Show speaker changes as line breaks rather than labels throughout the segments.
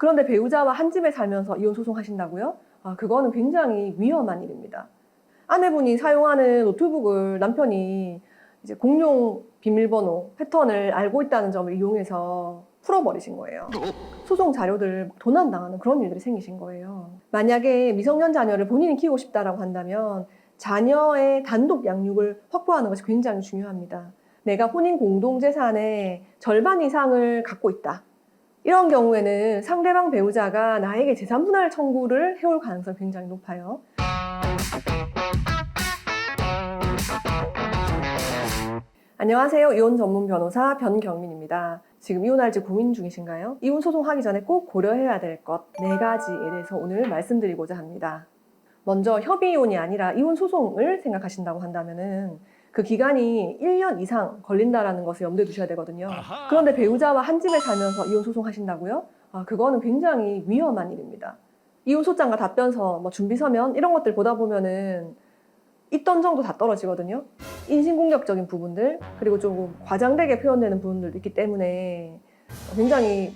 그런데 배우자와 한 집에 살면서 이혼 소송하신다고요? 그거는 굉장히 위험한 일입니다. 아내분이 사용하는 노트북을 남편이 이제 공용 비밀번호, 패턴을 알고 있다는 점을 이용해서 풀어버리신 거예요. 소송 자료들 도난당하는 그런 일들이 생기신 거예요. 만약에 미성년 자녀를 본인이 키우고 싶다라고 한다면 자녀의 단독 양육을 확보하는 것이 굉장히 중요합니다. 내가 혼인 공동재산의 절반 이상을 갖고 있다. 이런 경우에는 상대방 배우자가 나에게 재산 분할 청구를 해올 가능성이 굉장히 높아요. 안녕하세요. 이혼 전문 변호사 변경민입니다. 지금 이혼할지 고민 중이신가요? 이혼 소송하기 전에 꼭 고려해야 될 것 4가지에 대해서 오늘 말씀드리고자 합니다. 먼저 협의 이혼이 아니라 이혼 소송을 생각하신다고 한다면은 그 기간이 1년 이상 걸린다라는 것을 염두에 두셔야 되거든요. 그런데 배우자와 한 집에 살면서 이혼 소송 하신다고요? 그거는 굉장히 위험한 일입니다. 이혼 소장과 답변서, 준비 서면 이런 것들 보다 보면은 있던 정도 다 떨어지거든요. 인신공격적인 부분들, 그리고 조금 과장되게 표현되는 부분들도 있기 때문에 굉장히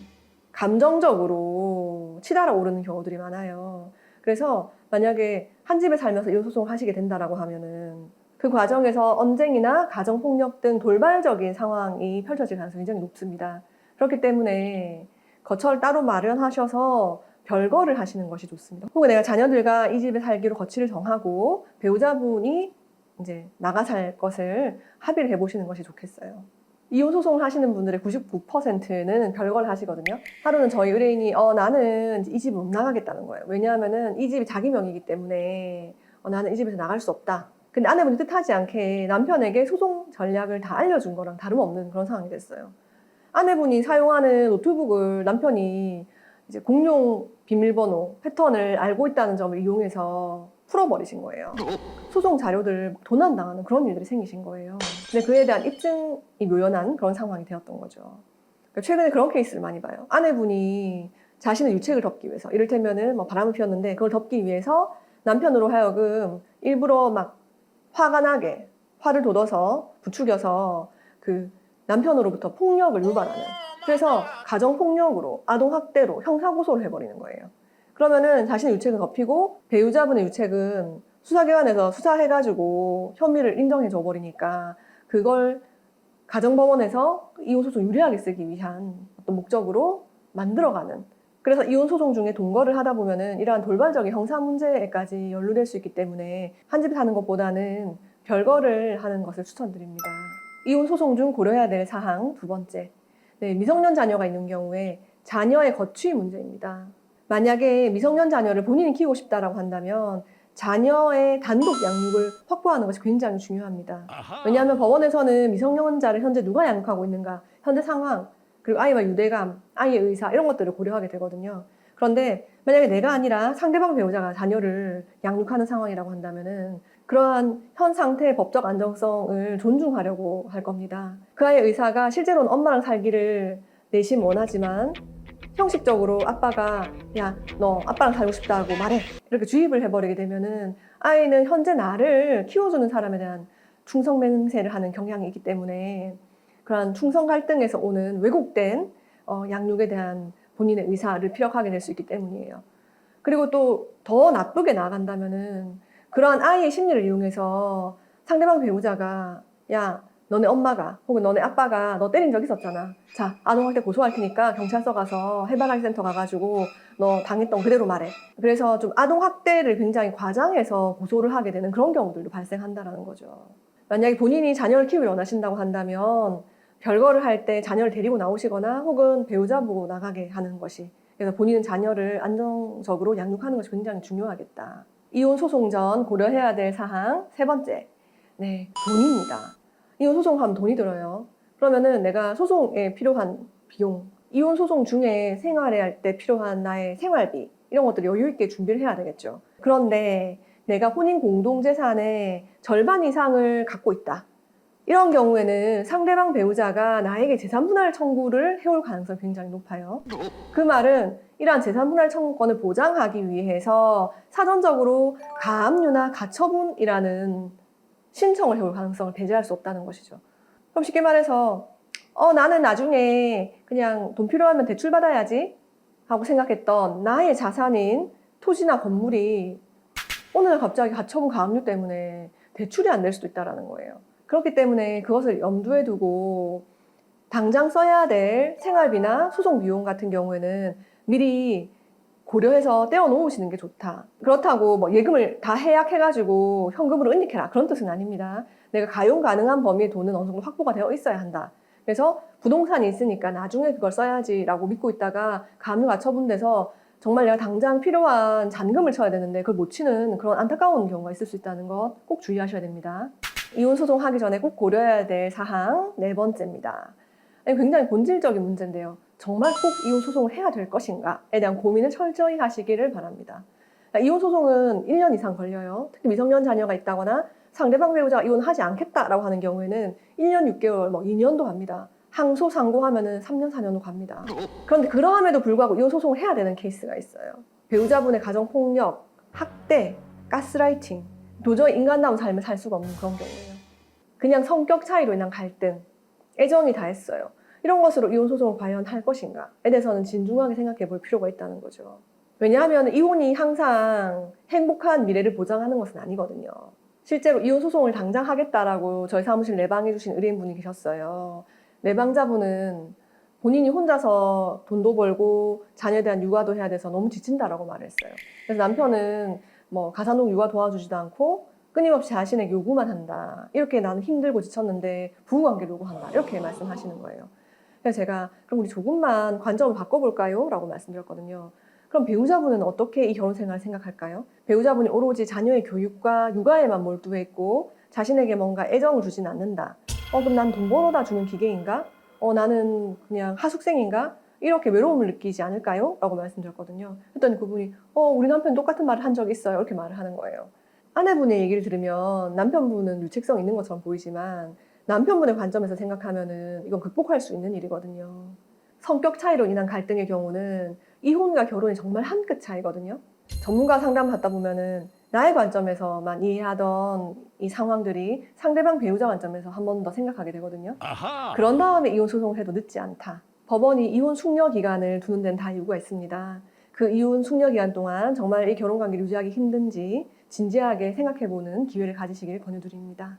감정적으로 치달아 오르는 경우들이 많아요. 그래서 만약에 한 집에 살면서 이혼 소송을 하시게 된다라고 하면은 그 과정에서 언쟁이나 가정폭력 등 돌발적인 상황이 펼쳐질 가능성이 굉장히 높습니다. 그렇기 때문에 거처를 따로 마련하셔서 별거를 하시는 것이 좋습니다. 혹은 내가 자녀들과 이 집에 살기로 거치를 정하고 배우자분이 이제 나가 살 것을 합의를 해보시는 것이 좋겠어요. 이혼 소송을 하시는 분들의 99%는 별걸 하시거든요. 하루는 저희 의뢰인이 나는 이 집을 못 나가겠다는 거예요. 왜냐하면은 이 집이 자기 명의이기 때문에 나는 이 집에서 나갈 수 없다. 근데 아내분이 뜻하지 않게 남편에게 소송 전략을 다 알려준 거랑 다름없는 그런 상황이 됐어요. 아내분이 사용하는 노트북을 남편이 이제 공용 비밀번호, 패턴을 알고 있다는 점을 이용해서 풀어버리신 거예요. 소송 자료들 도난당하는 그런 일들이 생기신 거예요. 근데 그에 대한 입증이 묘연한 그런 상황이 되었던 거죠. 최근에 그런 케이스를 많이 봐요. 아내분이 자신의 유책을 덮기 위해서, 이를테면은 바람을 피웠는데 그걸 덮기 위해서 남편으로 하여금 일부러 막 화가 나게 화를 돋워서 부추겨서 그 남편으로부터 폭력을 유발하는, 그래서 가정폭력으로 아동학대로 형사고소를 해버리는 거예요. 그러면은 자신의 유책은 덮이고 배우자분의 유책은 수사기관에서 수사해가지고 혐의를 인정해줘 버리니까 그걸 가정법원에서 이혼소송 유리하게 쓰기 위한 어떤 목적으로 만들어가는, 그래서 이혼소송 중에 동거를 하다 보면은 이러한 돌발적인 형사 문제까지 연루될 수 있기 때문에 한 집에 사는 것보다는 별거를 하는 것을 추천드립니다. 이혼 소송 중 고려해야 될 사항 2번째. 미성년 자녀가 있는 경우에 자녀의 거취 문제입니다. 만약에 미성년 자녀를 본인이 키우고 싶다라고 한다면 자녀의 단독 양육을 확보하는 것이 굉장히 중요합니다. 왜냐하면 법원에서는 미성년자를 현재 누가 양육하고 있는가, 현재 상황, 그리고 아이와 유대감, 아이의 의사 이런 것들을 고려하게 되거든요. 그런데 만약에 내가 아니라 상대방 배우자가 자녀를 양육하는 상황이라고 한다면은 그러한 현 상태의 법적 안정성을 존중하려고 할 겁니다. 그 아이의 의사가 실제로는 엄마랑 살기를 내심 원하지만 형식적으로 아빠가 야, 너 아빠랑 살고 싶다고 말해, 이렇게 주입을 해버리게 되면은 아이는 현재 나를 키워주는 사람에 대한 충성 맹세를 하는 경향이 있기 때문에 그러한 충성 갈등에서 오는 왜곡된 양육에 대한 본인의 의사를 피력하게 될 수 있기 때문이에요. 그리고 또 더 나쁘게 나아간다면은 그러한 아이의 심리를 이용해서 상대방 배우자가 야, 너네 엄마가 혹은 너네 아빠가 너 때린 적 있었잖아. 자, 아동학대 고소할 테니까 경찰서 가서 해방학생센터 가가지고 너 당했던 그대로 말해. 그래서 좀 아동학대를 굉장히 과장해서 고소를 하게 되는 그런 경우들도 발생한다는 거죠. 만약에 본인이 자녀를 키우길 원하신다고 한다면 별거를 할 때 자녀를 데리고 나오시거나 혹은 배우자 보고 나가게 하는 것이, 그래서 본인은 자녀를 안정적으로 양육하는 것이 굉장히 중요하겠다. 이혼 소송 전 고려해야 될 사항 3번째. 돈입니다. 이혼 소송하면 돈이 들어요. 그러면은 내가 소송에 필요한 비용, 이혼 소송 중에 생활할 때 필요한 나의 생활비 이런 것들 여유 있게 준비를 해야 되겠죠. 그런데 내가 혼인 공동재산의 절반 이상을 갖고 있다. 이런 경우에는 상대방 배우자가 나에게 재산 분할 청구를 해올 가능성이 굉장히 높아요. 그 말은 이러한 재산 분할 청구권을 보장하기 위해서 사전적으로 가압류나 가처분이라는 신청을 해올 가능성을 배제할 수 없다는 것이죠. 쉽게 말해서 나는 나중에 그냥 돈 필요하면 대출 받아야지, 하고 생각했던 나의 자산인 토지나 건물이 어느 날 갑자기 가처분 가압류 때문에 대출이 안 될 수도 있다는 거예요. 그렇기 때문에 그것을 염두에 두고 당장 써야 될 생활비나 소송 비용 같은 경우에는 미리 고려해서 떼어 놓으시는 게 좋다. 그렇다고 뭐 예금을 다 해약해가지고 현금으로 은닉해라. 그런 뜻은 아닙니다. 내가 가용 가능한 범위의 돈은 어느 정도 확보가 되어 있어야 한다. 그래서 부동산이 있으니까 나중에 그걸 써야지라고 믿고 있다가 가압류가 처분돼서 정말 내가 당장 필요한 잔금을 쳐야 되는데 그걸 못 치는 그런 안타까운 경우가 있을 수 있다는 것 꼭 주의하셔야 됩니다. 이혼 소송하기 전에 꼭 고려해야 될 사항 4번째입니다. 굉장히 본질적인 문제인데요. 정말 꼭 이혼 소송을 해야 될 것인가에 대한 고민을 철저히 하시기를 바랍니다. 이혼 소송은 1년 이상 걸려요. 특히 미성년 자녀가 있다거나 상대방 배우자가 이혼하지 않겠다라고 하는 경우에는 1년 6개월, 2년도 갑니다. 항소 상고하면은 3년, 4년도 갑니다. 그런데 그러함에도 불구하고 이혼 소송을 해야 되는 케이스가 있어요. 배우자분의 가정폭력, 학대, 가스라이팅, 도저히 인간다운 삶을 살 수가 없는 그런 경우예요. 그냥 성격 차이로 인한 갈등, 애정이 다했어요. 이런 것으로 이혼 소송을 과연 할 것인가에 대해서는 진중하게 생각해 볼 필요가 있다는 거죠. 왜냐하면 이혼이 항상 행복한 미래를 보장하는 것은 아니거든요. 실제로 이혼 소송을 당장 하겠다라고 저희 사무실 내방해 주신 의뢰인분이 계셨어요. 내방자분은 본인이 혼자서 돈도 벌고 자녀에 대한 육아도 해야 돼서 너무 지친다라고 말을 했어요. 그래서 남편은 뭐 가사노 육아 도와주지도 않고 끊임없이 자신에게 요구만 한다. 이렇게 나는 힘들고 지쳤는데 부부관계를 요구한다. 이렇게 말씀하시는 거예요. 그래서 제가 그럼 우리 조금만 관점을 바꿔볼까요? 라고 말씀드렸거든요. 그럼 배우자분은 어떻게 이 결혼 생활을 생각할까요? 배우자분이 오로지 자녀의 교육과 육아에만 몰두해 있고 자신에게 뭔가 애정을 주진 않는다. 그럼 난 돈 벌어다 주는 기계인가? 나는 그냥 하숙생인가? 이렇게 외로움을 느끼지 않을까요? 라고 말씀드렸거든요. 그랬더니 그분이 우리 남편 똑같은 말을 한 적이 있어요. 이렇게 말을 하는 거예요. 아내분의 얘기를 들으면 남편분은 유책성 있는 것처럼 보이지만 남편분의 관점에서 생각하면은 이건 극복할 수 있는 일이거든요. 성격 차이로 인한 갈등의 경우는 이혼과 결혼이 정말 한 끗 차이거든요. 전문가 상담 받다 보면은 나의 관점에서만 이해하던 이 상황들이 상대방 배우자 관점에서 한 번 더 생각하게 되거든요. 아하. 그런 다음에 이혼 소송을 해도 늦지 않다. 법원이 이혼 숙려 기간을 두는 데는 다 이유가 있습니다. 그 이혼 숙려 기간 동안 정말 이 결혼 관계를 유지하기 힘든지 진지하게 생각해보는 기회를 가지시길 권유드립니다.